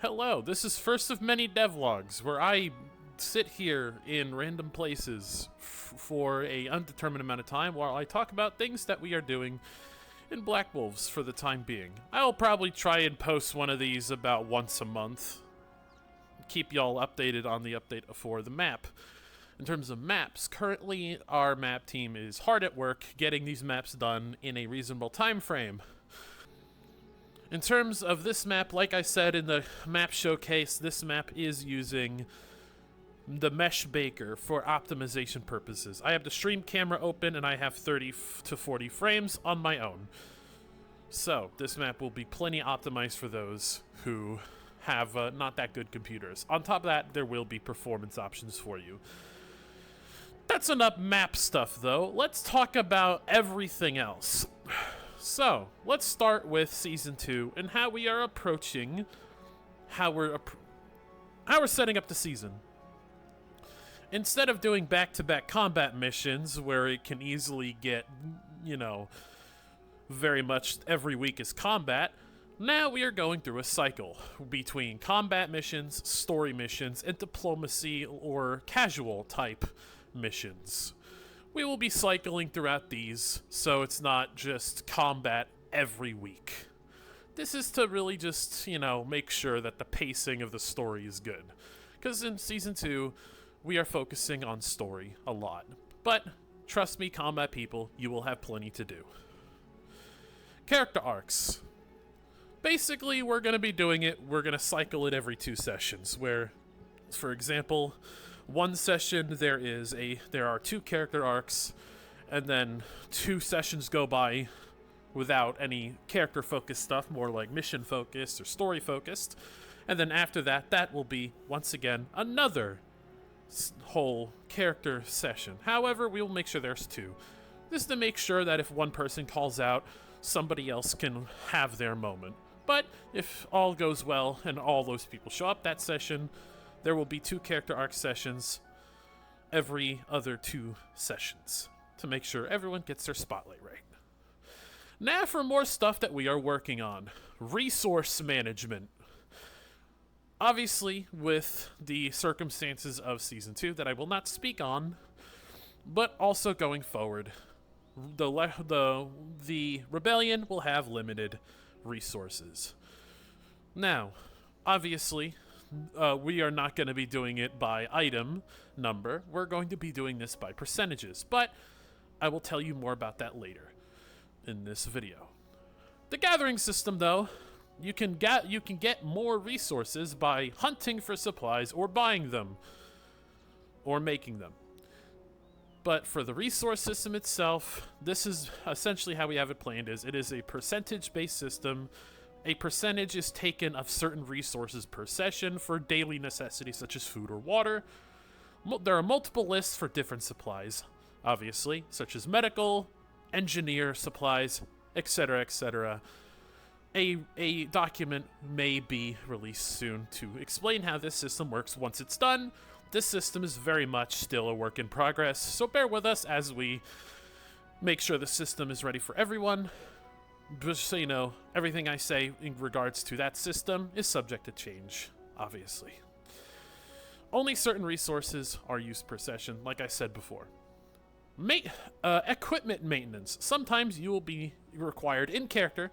Hello, this is first of many devlogs where I sit here in random places for a undetermined amount of time while I talk about things that we are doing in Black Wolves for the time being. I'll probably try and post one of these about once a month. Keep y'all updated on the update for the map. In terms of maps, currently our map team is hard at work getting these maps done in a reasonable time frame. In terms of this map, like I said in the map showcase, this map is using the Mesh Baker for optimization purposes. I have the stream camera open and I have 30 to 40 frames on my own. So, this map will be plenty optimized for those who have not that good computers. On top of that, there will be performance options for you. That's enough map stuff, though. Let's talk about everything else. So, let's start with Season 2 and how we are approaching, how we're setting up the season. Instead of doing back-to-back combat missions where it can easily get, very much every week is combat, now we are going through a cycle between combat missions, story missions, and diplomacy or casual type missions. We will be cycling throughout these, so it's not just combat every week. This is to really just, make sure that the pacing of the story is good. Because in Season 2, we are focusing on story a lot. But, trust me, combat people, you will have plenty to do. Character arcs. Basically, we're going to be doing it, we're going to cycle it every 2 sessions, where, for example, one session there are 2 character arcs, and then 2 sessions go by without any character focused stuff, more like mission focused or story focused, and then after that, that will be once again another whole character session. However, we will make sure there's 2. This is to make sure that if one person calls out, somebody else can have their moment. But if all goes well and all those people show up that session, there will be 2 character arc sessions every other 2 sessions to make sure everyone gets their spotlight right. Now for more stuff that we are working on. Resource management. Obviously, with the circumstances of Season 2 that I will not speak on, but also going forward, the Rebellion will have limited resources. Now, obviously, we are not going to be doing it by item number. We're going to be doing this by percentages, but I will tell you more about that later in this video. The gathering system, though, you can get more resources by hunting for supplies or buying them or making them. But for the resource system itself, this is essentially how we have it planned. It is a percentage-based system. A percentage is taken of certain resources per session for daily necessities such as food or water. There are multiple lists for different supplies, obviously, such as medical, engineer supplies, etc., etc. A document may be released soon to explain how this system works once it's done. This system is very much still a work in progress, so bear with us as we make sure the system is ready for everyone. Just so you know, everything I say in regards to that system is subject to change, obviously. Only certain resources are used per session, like I said before. Equipment maintenance. Sometimes you will be required in character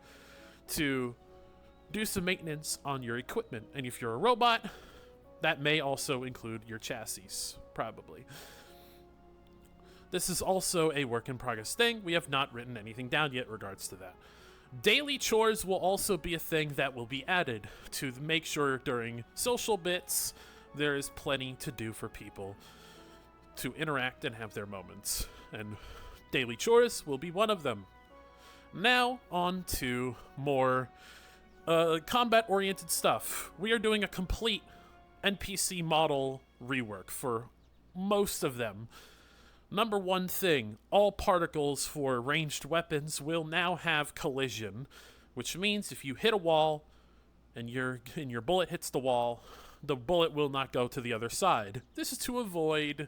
to do some maintenance on your equipment, and if you're a robot, that may also include your chassis, probably. This is also a work in progress thing. We have not written anything down yet in regards to that. Daily chores will also be a thing that will be added to make sure during social bits there is plenty to do for people to interact and have their moments. And daily chores will be one of them. Now on to more combat-oriented stuff. We are doing a complete NPC model rework for most of them. Number one thing, all particles for ranged weapons will now have collision, which means if you hit a wall and your bullet hits the wall, the bullet will not go to the other side. This is to avoid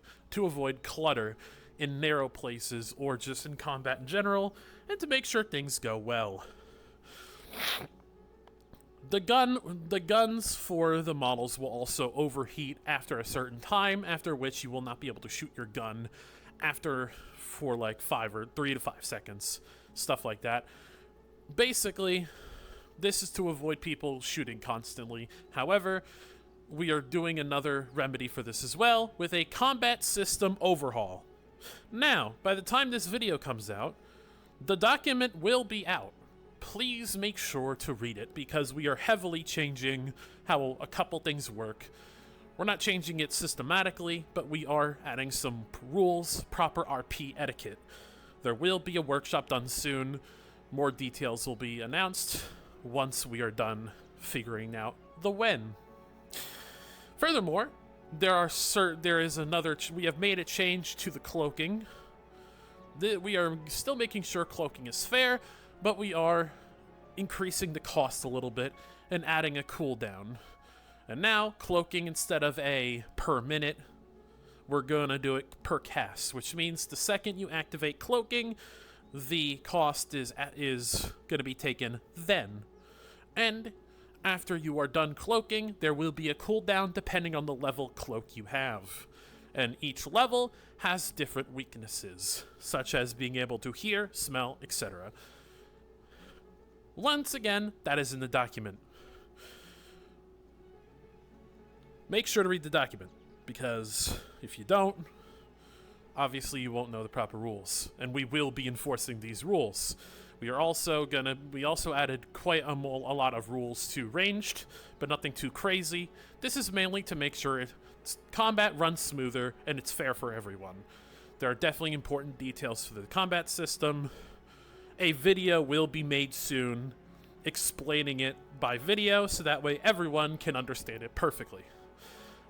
clutter in narrow places or just in combat in general, and to make sure things go well. The guns for the models will also overheat after a certain time, after which you will not be able to shoot your gun for like 3 to 5 seconds, stuff like that. Basically, this is to avoid people shooting constantly. However, we are doing another remedy for this as well with a combat system overhaul. Now, by the time this video comes out, the document will be out. Please make sure to read it because we are heavily changing how a couple things work. We're not changing it systematically, but we are adding some rules, proper RP etiquette. There will be a workshop done soon. More details will be announced once we are done figuring out the when. Furthermore, we have made a change to the cloaking. We are still making sure cloaking is fair, but we are increasing the cost a little bit and adding a cooldown. And now, cloaking, instead of a per minute, we're gonna do it per cast, which means the second you activate cloaking, the cost is gonna be taken then. And after you are done cloaking, there will be a cooldown depending on the level cloak you have. And each level has different weaknesses, such as being able to hear, smell, etc. Once again, that is in the document. Make sure to read the document, because if you don't, obviously you won't know the proper rules, and we will be enforcing these rules. We also added quite a lot of rules to ranged, but nothing too crazy. This is mainly to make sure combat runs smoother and it's fair for everyone. There are definitely important details for the combat system. A video will be made soon explaining it by video, so that way everyone can understand it perfectly.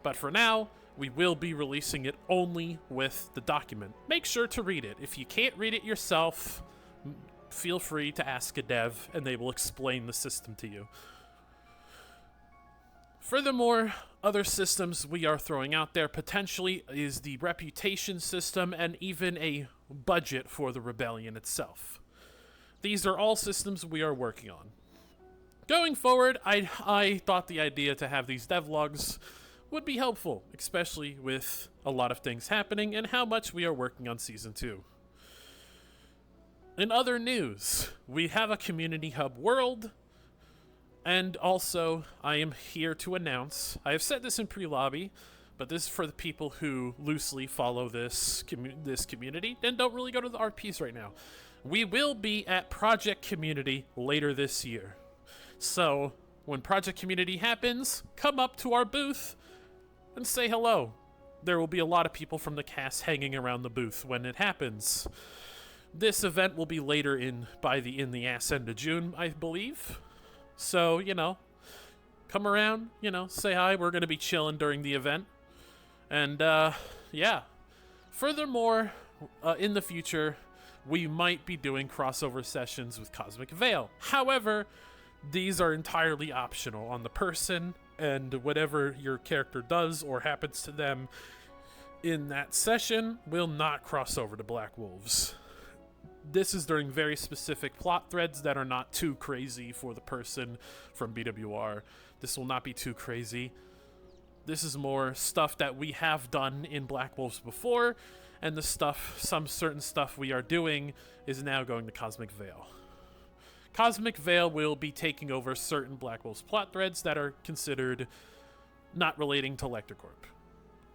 But for now, we will be releasing it only with the document. Make sure to read it. If you can't read it yourself, feel free to ask a dev and they will explain the system to you. Furthermore, other systems we are throwing out there potentially is the reputation system and even a budget for the rebellion itself. These are all systems we are working on. Going forward, I thought the idea to have these devlogs would be helpful, especially with a lot of things happening and how much we are working on Season 2. In other news, we have a Community Hub World, and also I am here to announce, I have said this in pre-lobby, but this is for the people who loosely follow this community and don't really go to the RPs right now. We will be at Project Community later this year. So, when Project Community happens, come up to our booth and say hello. There will be a lot of people from the cast hanging around the booth when it happens. This event will be later in the ass end of June, I believe. So, come around, say hi. We're going to be chilling during the event. And, yeah. Furthermore, in the future, we might be doing crossover sessions with Cosmic Veil. However, these are entirely optional on the person, and whatever your character does or happens to them in that session will not cross over to Black Wolves. This is during very specific plot threads that are not too crazy for the person from BWR. This will not be too crazy. This is more stuff that we have done in Black Wolves before, and some certain stuff we are doing is now going to Cosmic Veil. Cosmic Veil will be taking over certain Black Wolves plot threads that are considered not relating to Lectorcorp.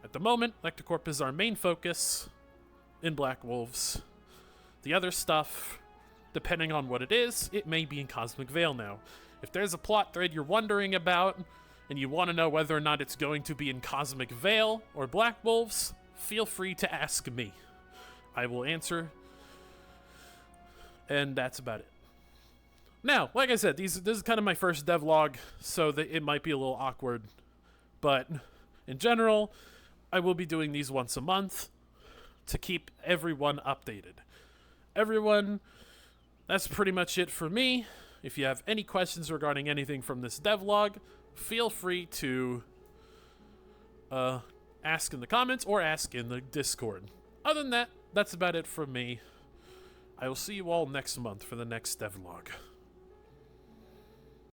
At the moment, Lectorcorp is our main focus in Black Wolves. The other stuff, depending on what it is, it may be in Cosmic Veil now. If there's a plot thread you're wondering about, and you want to know whether or not it's going to be in Cosmic Veil or Black Wolves, feel free to ask me. I will answer, and that's about it. Now, like I said, this is kind of my first devlog, so that it might be a little awkward, but in general, I will be doing these once a month to keep everyone updated. Everyone, that's pretty much it for me. If you have any questions regarding anything from this devlog, feel free to ask in the comments or ask in the Discord. Other than that, that's about it from me. I will see you all next month for the next devlog.